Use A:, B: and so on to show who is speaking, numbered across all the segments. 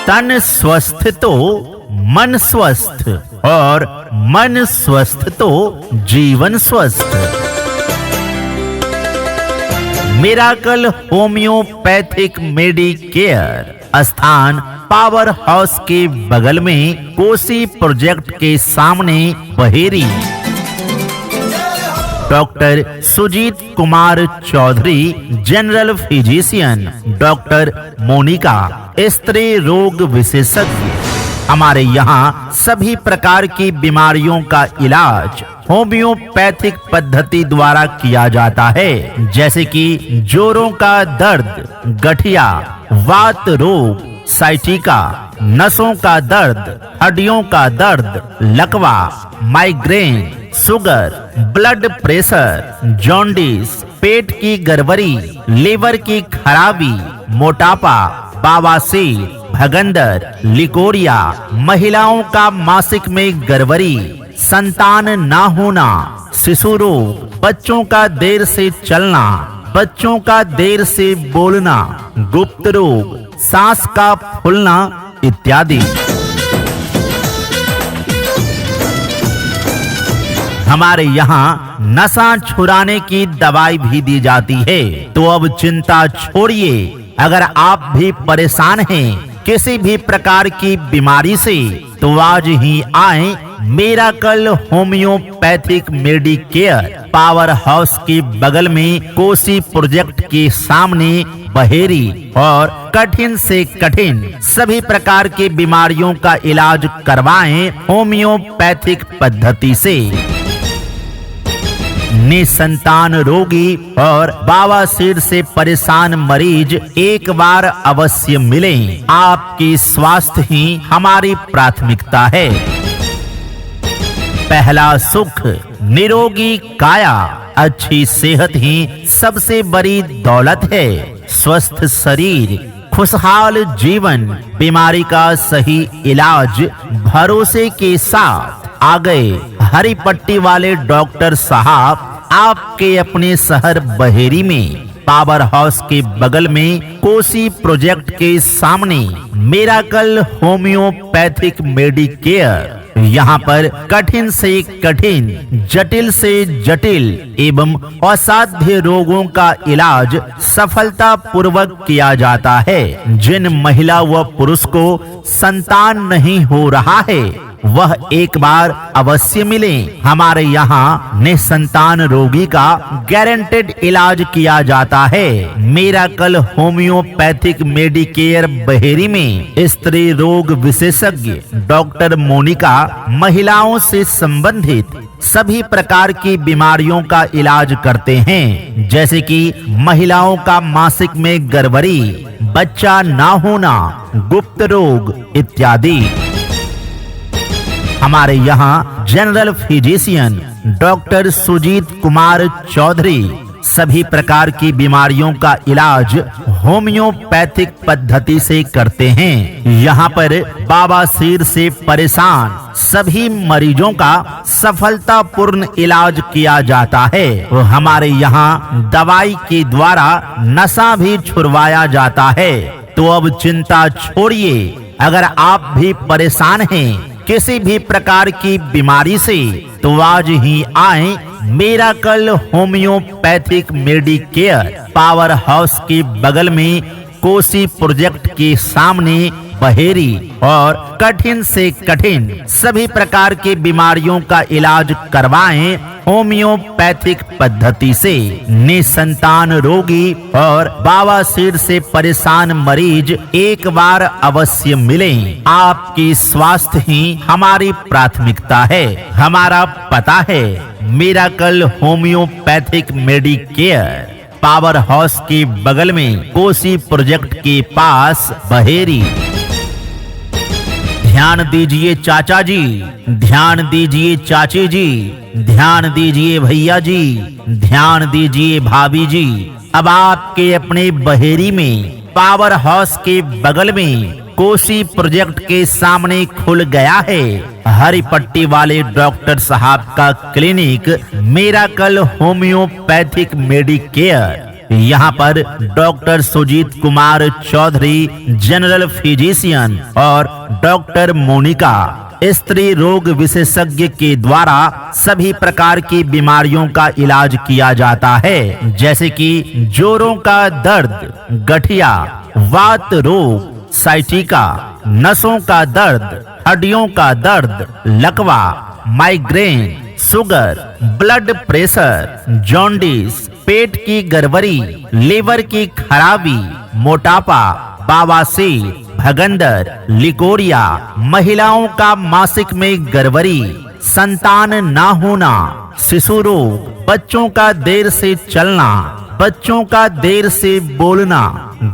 A: तन स्वस्थ तो मन स्वस्थ और मन स्वस्थ तो जीवन स्वस्थ। मिराकल होम्योपैथिक मेडिकेयर स्थान पावर हाउस के बगल में कोसी प्रोजेक्ट के सामने Baheri. Doctor Sujit Kumar Chaudhary general physician, doctor Monika स्त्री रोग विशेषज्ञ। हमारे यहाँ सभी प्रकार की बीमारियों का इलाज होम्योपैथिक पद्धति द्वारा किया जाता है, जैसे कि जोड़ों का दर्द, गठिया, वात रोग, साइटिका, नसों का दर्द, हड्डियों का दर्द, लकवा, migraine, sugar, blood pressure, jaundice, पेट की गड़बड़ी, लीवर की खराबी, मोटापा, बवासीर, भगंदर, लिकोरिया, महिलाओं का मासिक में गड़बड़ी, संतान ना होना, शिशु रोग, बच्चों का देर से चलना, बच्चों का देर से बोलना, गुप्त रोग, सांस का फूलना इत्यादि। हमारे यहाँ नशा छुड़ाने की दवाई भी दी जाती है। तो अब चिंता छोड़िए, अगर आप भी परेशान हैं किसी भी प्रकार की बीमारी से, तो आज ही आए miracle homeopathic Medicare power house के बगल में कोसी प्रोजेक्ट के सामने बहेरी और कठिन से कठिन सभी प्रकार की बीमारियों का इलाज करवाएं होम्योपैथिक पद्धति से। निसंतान रोगी और बवासीर से परेशान मरीज एक बार अवश्य मिलें। आपकी स्वास्थ्य ही हमारी प्राथमिकता है। पहला सुख निरोगी काया, अच्छी सेहत ही सबसे बड़ी दौलत है। स्वस्थ शरीर, खुशहाल जीवन, बीमारी का सही इलाज भरोसे के साथ आ गए हरी पट्टी वाले डॉक्टर साहब आपके अपने शहर बहेरी में पावर हाउस के बगल में कोसी प्रोजेक्ट के सामने मिराकल होम्योपैथिक मेडिकेयर। यहाँ पर कठिन से कठिन, जटिल से जटिल एवं असाध्य रोगों का इलाज सफलता पूर्वक किया जाता है। जिन महिला व पुरुष को संतान नहीं हो रहा है, वह एक बार अवश्य मिलें। हमारे यहाँ निसंतान रोगी का गारंटेड इलाज किया जाता है। मिराकल होम्योपैथिक मेडिकेयर बहेरी में स्त्री रोग विशेषज्ञ डॉक्टर मोनिका महिलाओं से संबंधित सभी प्रकार की बीमारियों का इलाज करते हैं, जैसे कि महिलाओं का मासिक में गड़बड़ी, बच्चा ना होना, गुप्त रोग इत्यादि। हमारे यहाँ general physician doctor Sujit Kumar Chaudhary सभी प्रकार की बीमारियों का इलाज होम्योपैथिक पद्धति से करते हैं। यहाँ पर बवासीर से परेशान सभी मरीजों का सफलतापूर्ण इलाज किया जाता है। हमारे यहाँ दवाई के द्वारा नशा भी छुड़वाया जाता है। तो अब चिंता छोड़िए, अगर आप भी परेशान हैं किसी भी प्रकार की बीमारी से, तो आज ही आए miracle homeopathic Medicare power house के बगल में कोसी प्रोजेक्ट के सामने बहेरी और कठिन से कठिन सभी प्रकार की बीमारियों का इलाज करवाएं होम्योपैथिक पद्धति से। निसंतान रोगी और बवासीर से परेशान मरीज एक बार अवश्य मिलें। आपकी स्वास्थ्य ही हमारी प्राथमिकता है। हमारा पता है miracle homeopathic Medicare power house के बगल में कोसी प्रोजेक्ट के पास बहेरी। ध्यान दीजिए चाचा जी, ध्यान दीजिए चाची जी, ध्यान दीजिए भैया जी, ध्यान दीजिए भाभी जी। अब आपके अपने बहेरी में पावर हाउस के बगल में कोसी प्रोजेक्ट के सामने खुल गया है हरी पट्टी वाले डॉक्टर साहब का क्लिनिक मिराकल होम्योपैथिक मेडिकेयर। यहाँ पर doctor Sujit Kumar Chaudhary general physician और डॉक्टर मोनिका स्त्री रोग विशेषज्ञ के द्वारा सभी प्रकार की बीमारियों का इलाज किया जाता है, जैसे कि जोड़ों का दर्द, गठिया, वात रोग, साइटिका, नसों का दर्द, हड्डियों का दर्द, लकवा, migraine, sugar, blood pressure, jaundice, पेट की गड़बड़ी, लीवर की खराबी, मोटापा, बवासीर, भगंदर, लिकोरिया, महिलाओं का मासिक में गड़बड़ी, संतान ना होना, शिशु रोग, बच्चों का देर से चलना, बच्चों का देर से बोलना,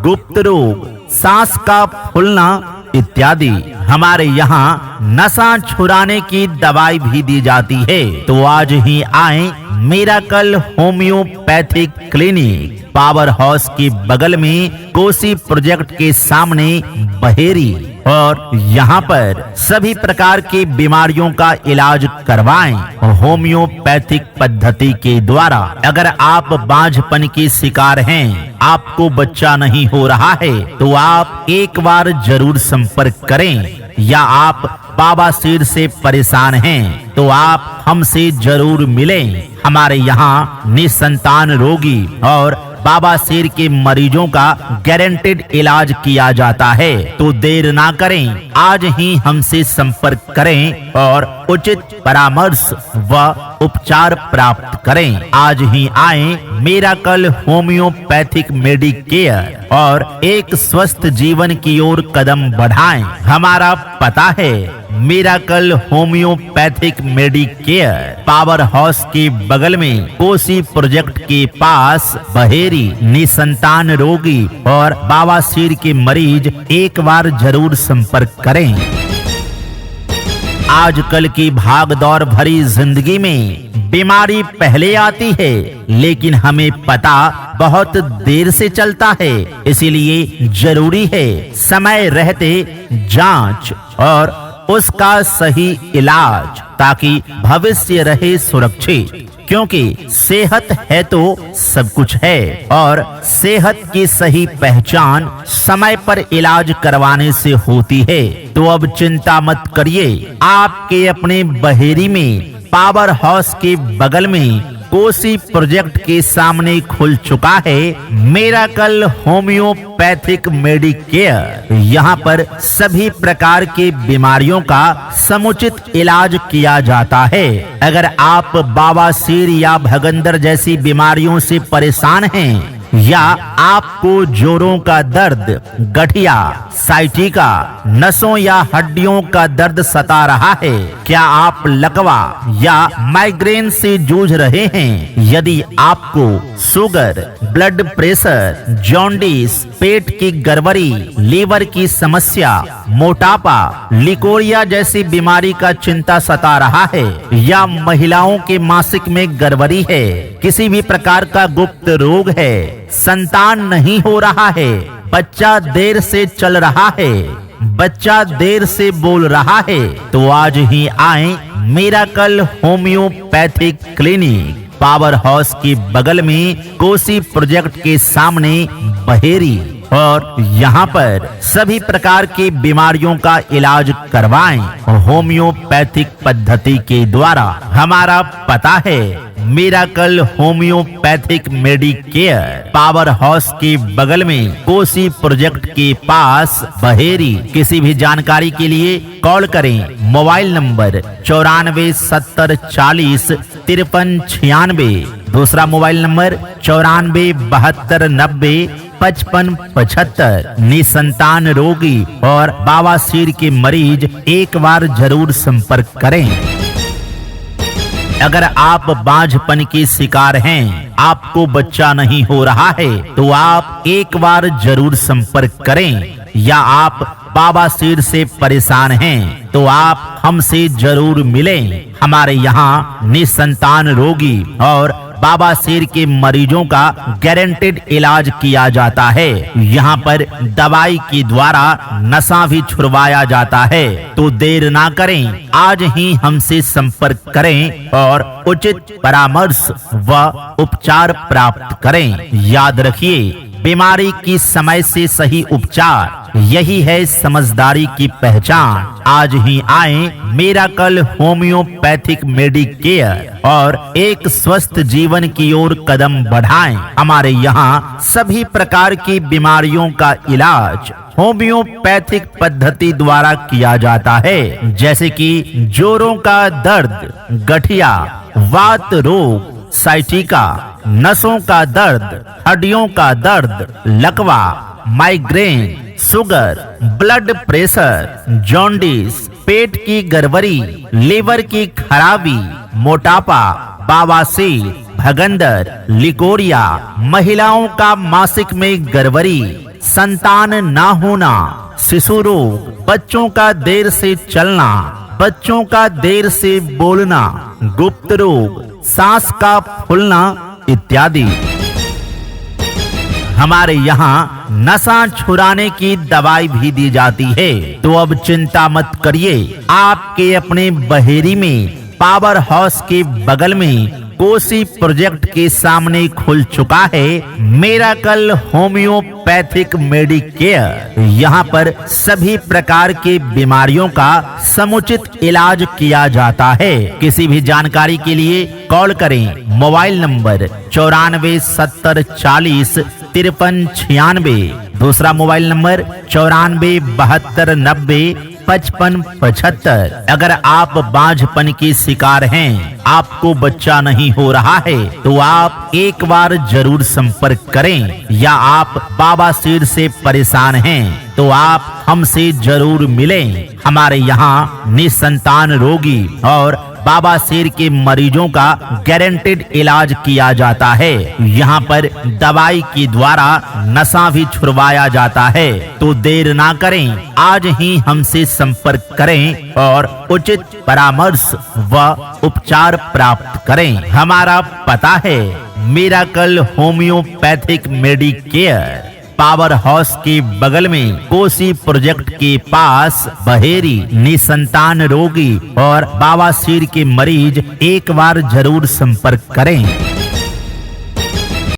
A: गुप्त रोग, सांस का फूलना इत्यादि। हमारे यहाँ नशा छुड़ाने की दवाई भी दी जाती है। तो आज ही आए miracle homeopathic clinic, power house के बगल में कोसी प्रोजेक्ट के सामने बहेरी, और यहाँ पर सभी प्रकार की बीमारियों का इलाज करवाएं होम्योपैथिक पद्धति के द्वारा। अगर आप बांझपन की शिकार हैं, आपको बच्चा नहीं हो रहा है, तो आप एक बार जरूर संपर्क करें, या आप बवासीर से परेशान हैं तो आप हमसे जरूर मिलें। हमारे यहाँ निसंतान रोगी और बवासीर के मरीजों का गारंटेड इलाज किया जाता है। तो देर ना करें, आज ही हमसे संपर्क करें और उचित परामर्श व उपचार प्राप्त करें। आज ही आए मिरेकल होम्योपैथिक मेडिकेयर और एक स्वस्थ जीवन की ओर कदम बढ़ाएं। हमारा पता है miracle homeopathic Medicare, power house के बगल में कोसी प्रोजेक्ट के पास बहेरी। निसंतान रोगी और बवासीर के मरीज एक बार जरूर संपर्क करें। आजकल की भागदौड़ भरी जिंदगी में बीमारी पहले आती है, लेकिन हमें पता बहुत देर से चलता है। इसीलिए जरूरी है समय रहते जांच और उसका सही इलाज, ताकि भविष्य रहे सुरक्षित। क्योंकि सेहत है तो सब कुछ है, और सेहत की सही पहचान समय पर इलाज करवाने से होती है। तो अब चिंता मत करिए, आपके अपने बहेरी में पावर हाउस के बगल में कोसी प्रोजेक्ट के सामने खुल चुका है मिरेकल होम्योपैथिक मेडिकेयर। यहाँ पर सभी प्रकार की बीमारियों का समुचित इलाज किया जाता है। अगर आप बवासीर या भगंदर जैसी बीमारियों से परेशान हैं, या आपको जोड़ों का दर्द, गठिया, साइटिका, नसों या हड्डियों का दर्द सता रहा है, क्या आप लकवा या माइग्रेन से जूझ रहे हैं, यदि आपको शुगर, ब्लड प्रेशर, जॉन्डिस, पेट की गड़बड़ी, लीवर की समस्या, मोटापा, लिकोरिया जैसी बीमारी का चिंता सता रहा है, या महिलाओं के मासिक में गड़बड़ी है, किसी भी प्रकार का गुप्त रोग है, संतान नहीं हो रहा है, बच्चा देर से चल रहा है, बच्चा देर से बोल रहा है, तो आज ही आए miracle homeopathic clinic, power house के बगल में कोसी प्रोजेक्ट के सामने बहेरी, और यहाँ पर सभी प्रकार की बीमारियों का इलाज करवाएं होम्योपैथिक पद्धति के द्वारा। हमारा पता है miracle homeopathic Medicare, power house के बगल में कोसी प्रोजेक्ट के पास बहेरी। किसी भी जानकारी के लिए कॉल करें। Mobile number 94 70 40 53 96। दूसरा मोबाइल नंबर 94 72 90 55 75। निसंतान रोगी और बवासीर के मरीज एक बार जरूर संपर्क करें। अगर आप बांझपन की शिकार हैं, आपको बच्चा नहीं हो रहा है, तो आप एक बार जरूर संपर्क करें, या आप बवासीर से परेशान हैं तो आप हमसे जरूर मिलें। हमारे यहाँ निसंतान रोगी और बवासीर के मरीजों का गारंटेड इलाज किया जाता है। यहाँ पर दवाई के द्वारा नशा भी छुड़वाया जाता है। तो देर ना करें, आज ही हमसे संपर्क करें और उचित परामर्श व उपचार प्राप्त करें। याद रखिए, बीमारी की समय से सही उपचार, यही है समझदारी की पहचान। आज ही आए मिरेकल होम्योपैथिक मेडिकेयर और एक स्वस्थ जीवन की ओर कदम बढ़ाएं। हमारे यहाँ सभी प्रकार की बीमारियों का इलाज होम्योपैथिक पद्धति द्वारा किया जाता है, जैसे कि जोड़ों का दर्द, गठिया, वात रोग, साइटिका, नसों का दर्द, हड्डियों का दर्द, लकवा, migraine, sugar, blood pressure, jaundice, पेट की गड़बड़ी, लीवर की खराबी, मोटापा, बवासीर, भगंदर, लिकोरिया, महिलाओं का मासिक में गड़बड़ी, संतान ना होना, शिशु रोग, बच्चों का देर से चलना, बच्चों का देर से बोलना, गुप्त रोग, सांस का फूलना इत्यादि। हमारे यहाँ नशा छुड़ाने की दवाई भी दी जाती है। तो अब चिंता मत करिए, आपके अपने बहेरी में पावर हाउस के बगल में कोसी प्रोजेक्ट के सामने खुल चुका है मिरेकल होम्योपैथिक मेडिकेयर। यहाँ पर सभी प्रकार के बीमारियों का समुचित इलाज किया जाता है। किसी भी जानकारी के लिए कॉल करें। Mobile number 94 70 40 53 96। दूसरा मोबाइल नंबर 94 72 90 55 75। अगर आप बांझपन के शिकार हैं, आपको बच्चा नहीं हो रहा है, तो आप एक बार जरूर संपर्क करें। या आप बवासीर से परेशान हैं, तो आप हमसे जरूर मिलें। हमारे यहाँ निसंतान रोगी और बवासीर के मरीजों का गारंटेड इलाज किया जाता है। यहाँ पर दवाई के द्वारा नशा भी छुड़वाया जाता है। तो देर ना करें, आज ही हमसे संपर्क करें और उचित परामर्श व उपचार प्राप्त करें। हमारा पता है miracle homeopathic Medicare, power house के बगल में कोसी प्रोजेक्ट के पास, बहेरी। निसंतान रोगी और बवासीर के मरीज एक बार जरूर संपर्क करें।